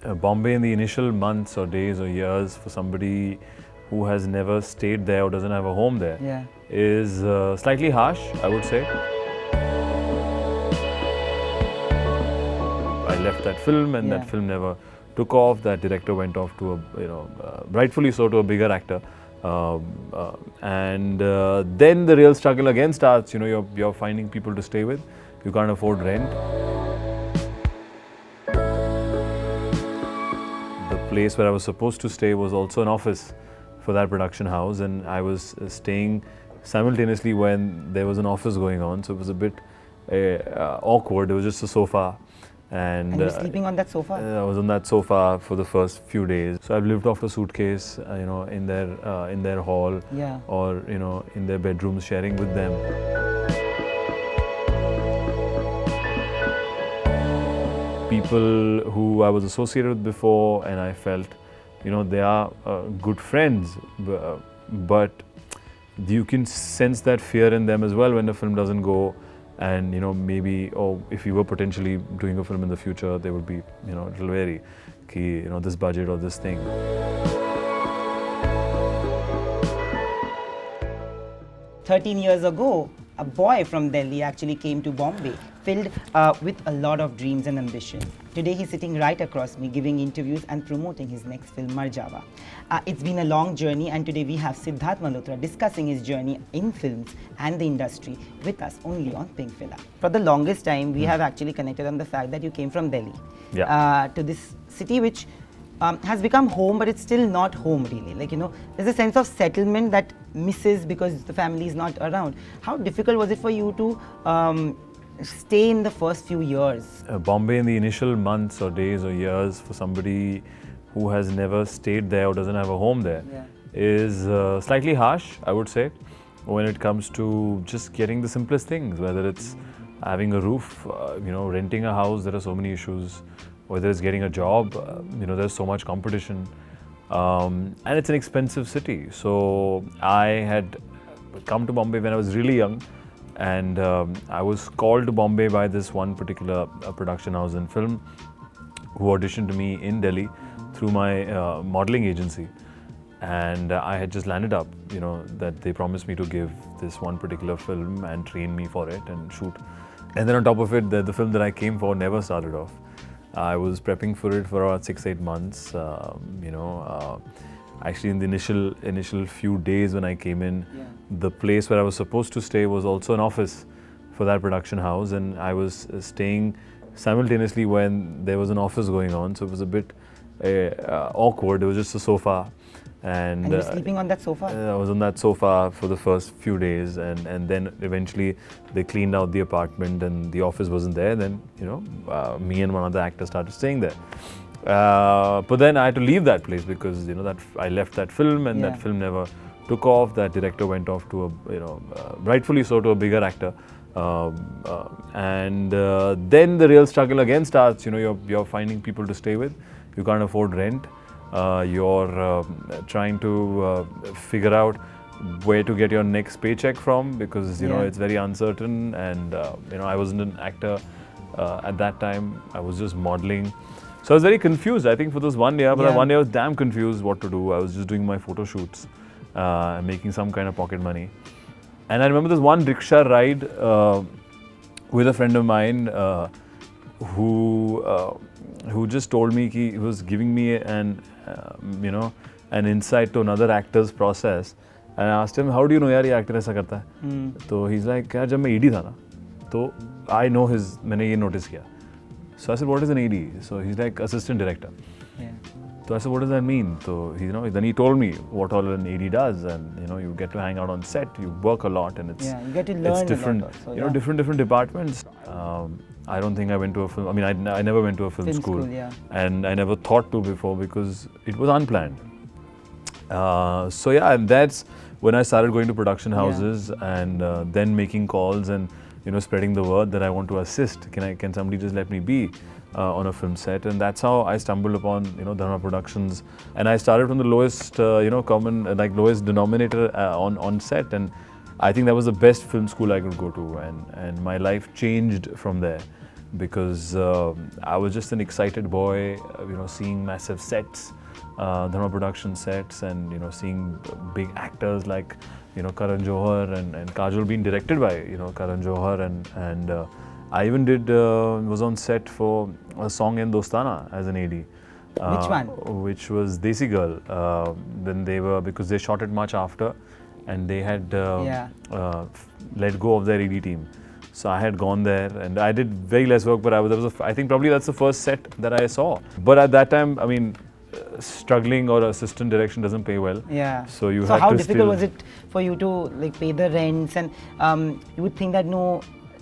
Bombay in the initial months or days or years for somebody who has never stayed there or doesn't have a home there is slightly harsh, I would say. I left that film and that film never took off. That director went off to rightfully so, to a bigger actor. Then the real struggle again starts. You're finding people to stay with. You can't afford rent. The place where I was supposed to stay was also an office for that production house, and I was staying simultaneously when there was an office going on, so it was a bit awkward. It was just a sofa. And you were sleeping on that sofa? I was on that sofa for the first few days. So I've lived off a suitcase, in their hall, or in their bedrooms, sharing with them. People who I was associated with before, and I felt, they are good friends, but you can sense that fear in them as well when the film doesn't go. And maybe, if we were potentially doing a film in the future, they would be a little wary, this budget or this thing. 13 years ago, a boy from Delhi actually came to Bombay, filled with a lot of dreams and ambition. Today he's sitting right across me, giving interviews and promoting his next film, Marjawa. It's been a long journey, and today we have Siddharth Malhotra discussing his journey in films and the industry with us only on Pink Villa. For the longest time, we have actually connected on the fact that you came from Delhi to this city which has become home, but it's still not home really. There's a sense of settlement that misses because the family is not around. How difficult was it for you to stay in the first few years? Bombay in the initial months or days or years for somebody who has never stayed there or doesn't have a home there is slightly harsh, I would say, when it comes to just getting the simplest things, whether it's having a roof, renting a house. There are so many issues. Whether it's getting a job, there's so much competition, and it's an expensive city. So I had come to Bombay when I was really young, and I was called to Bombay by this one particular production house in film who auditioned to me in Delhi through my modeling agency. And I had just landed up, that they promised me to give this one particular film and train me for it and shoot. And then on top of it, the film that I came for never started off. I was prepping for it for about 6-8 months. Actually, in the initial few days when I came in, the place where I was supposed to stay was also an office for that production house, and I was staying simultaneously when there was an office going on, so it was a bit awkward. It was just a sofa. And you were sleeping on that sofa? I was on that sofa for the first few days, and then eventually they cleaned out the apartment and the office wasn't there. Then, me and one other actor started staying there. But then I had to leave that place because, that I left that film and that film never took off. That director went off to rightfully so, to a bigger actor. Then the real struggle again starts. You're finding people to stay with. You can't afford rent. You're trying to figure out where to get your next paycheck from because it's very uncertain, and I wasn't an actor at that time. I was just modeling, so I was very confused. I think for this 1 year, but that 1 year I was damn confused what to do. I was just doing my photo shoots, making some kind of pocket money. And I remember this one rickshaw ride with a friend of mine who just told me he was giving me an insight to another actor's process. And I asked him, how do you know यार ये actor ऐसा करता है? तो he's like, यार जब मैं ED था ना, तो I know मैंने ये notice किया. So I said, what is an AD? So he's like, assistant director. So I said, what does that mean? So then he told me what all an AD does, and you get to hang out on set, you work a lot, and it's you get to learn different, a lot also, different departments. I don't think I went to a film. I mean, I never went to a film school, and I never thought to before because it was unplanned. And that's when I started going to production houses and then making calls and spreading the word that I want to assist. Can somebody just let me be on a film set? And that's how I stumbled upon Dharma Productions. And I started from the lowest lowest denominator on set, and I think that was the best film school I could go to, and my life changed from there. because I was just an excited boy, seeing massive sets, Dharma production sets, and seeing big actors like Karan Johar and Kajol being directed by Karan Johar, and I even was on set for a song in Dostana as an AD. Which one? Which was Desi Girl. Because they shot it much after, and they had let go of their AD team. So I had gone there, and I did very less work, but I think probably that's the first set that I saw. But at that time, I mean, struggling or assistant direction doesn't pay well. Yeah. So how difficult was it for you to like pay the rents, and you would think that no,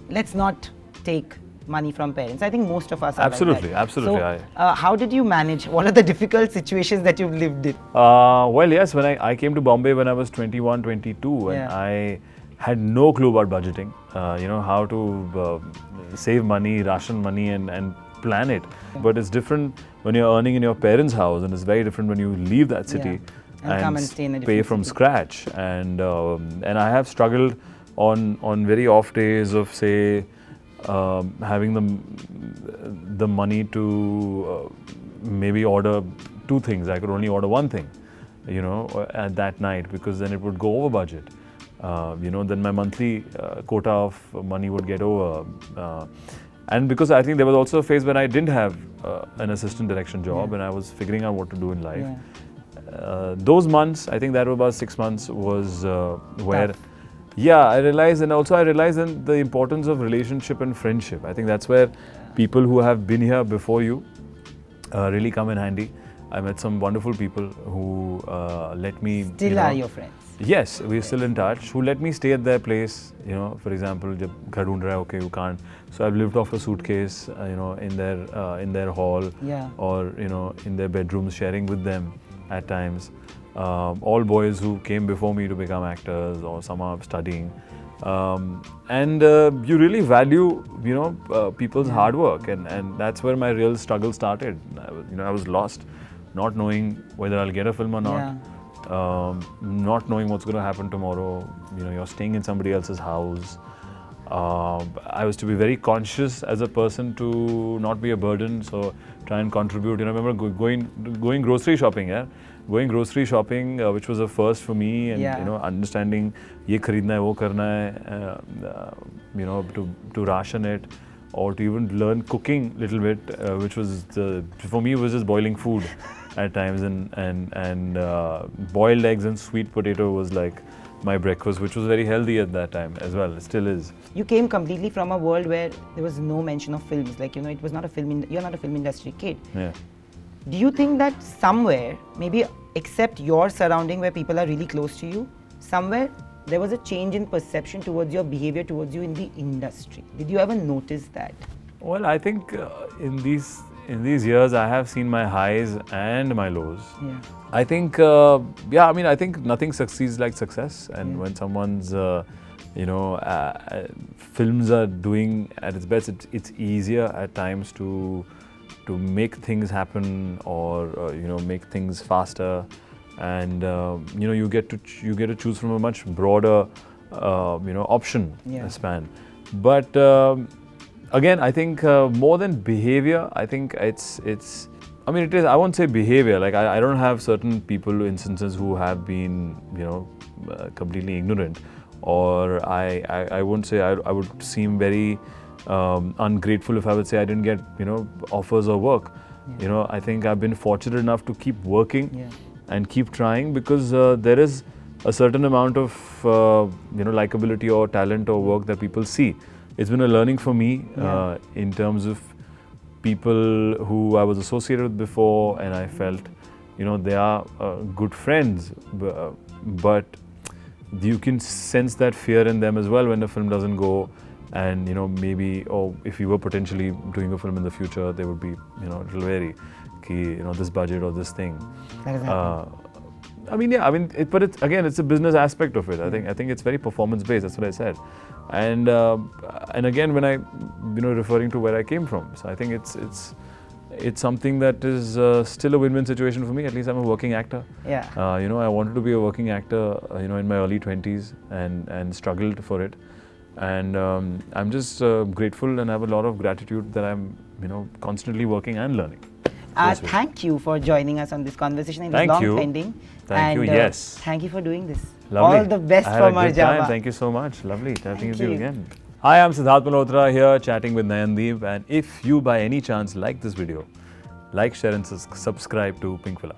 let's not take money from parents. I think most of us are absolutely, like that. absolutely. So, how did you manage? What are the difficult situations that you've lived in? Well, yes, when I came to Bombay when I was 21, 22, and I had no clue about budgeting, how to save money, ration money, and plan it. But it's different when you're earning in your parents' house, and it's very different when you leave that city and come and stay in a pay different from city. scratch. And I have struggled on very off days of, say, having the money to maybe order two things. I could only order one thing, at that night, because then it would go over budget. Then my monthly quota of money would get over. And because I think there was also a phase when I didn't have an assistant direction job, and I was figuring out what to do in life. Those months, I think that was about 6 months, was where Tough. I realized, and also I realized then the importance of relationship and friendship. I think that's where people who have been here before you really come in handy. I met some wonderful people who let me... Still are your friends? Yes, we're still in touch, who let me stay at their place, for example, jab ghar dhoond raha hai, okay, you can't. So I've lived off a suitcase, in their hall, or, in their bedrooms, sharing with them at times. All boys who came before me to become actors, or some are studying. And you really value, people's hard work, and that's where my real struggle started. I was lost, not knowing whether I'll get a film or not. Not knowing what's going to happen tomorrow. You're staying in somebody else's house. I was to be very conscious as a person to not be a burden, so try and contribute. I remember going grocery shopping, going grocery shopping, which was a first for me, and understanding ye kharidna hai, wo karna hai, to ration it, or to even learn cooking a little bit, which was for me was just boiling food at times, and boiled eggs and sweet potato was like my breakfast, which was very healthy at that time as well. It still is. You came completely from a world where there was no mention of films. Like, it was not a film. You're not a film industry kid. Yeah. Do you think that somewhere, maybe except your surrounding where people are really close to you, somewhere there was a change in perception towards your behavior towards you in the industry? Did you ever notice that? Well, I think in these years, I have seen my highs and my lows. Yeah. I think, I think nothing succeeds like success. And when someone's, films are doing at its best, it's easier at times to make things happen, or make things faster. And you get to choose from a much broader, option span. But again, I think more than behavior, I think it is, I won't say behavior, like I don't have certain instances who have been, completely ignorant, or I won't say I would seem very ungrateful if I would say I didn't get, offers or work. I think I've been fortunate enough to keep working and keep trying, because there is a certain amount of, likability or talent or work that people see. It's been a learning for me in terms of people who I was associated with before, and I felt, they are good friends, but you can sense that fear in them as well when the film doesn't go, and maybe, or if you were potentially doing a film in the future, they would be, a little wary, this budget or this thing. That has happened. But it's a business aspect of it. I think it's very performance based. That's what I said, and again, when I, referring to where I came from, so I think it's something that is still a win-win situation for me. At least I'm a working actor. Yeah. I wanted to be a working actor, in my early 20s, and struggled for it, And I'm just grateful and have a lot of gratitude that I'm, constantly working and learning. Thank you for joining us on this conversation. It was Thank long you. pending. Thank you, And, yes. Thank you for doing this. Lovely. All the best I had for a good time. Marjava. Thank you so much. Lovely chatting with Thank you you. again. Hi, I'm Siddharth Malhotra here chatting with Nayandeep. And if you by any chance like this video, like, share and subscribe to Pinkvilla.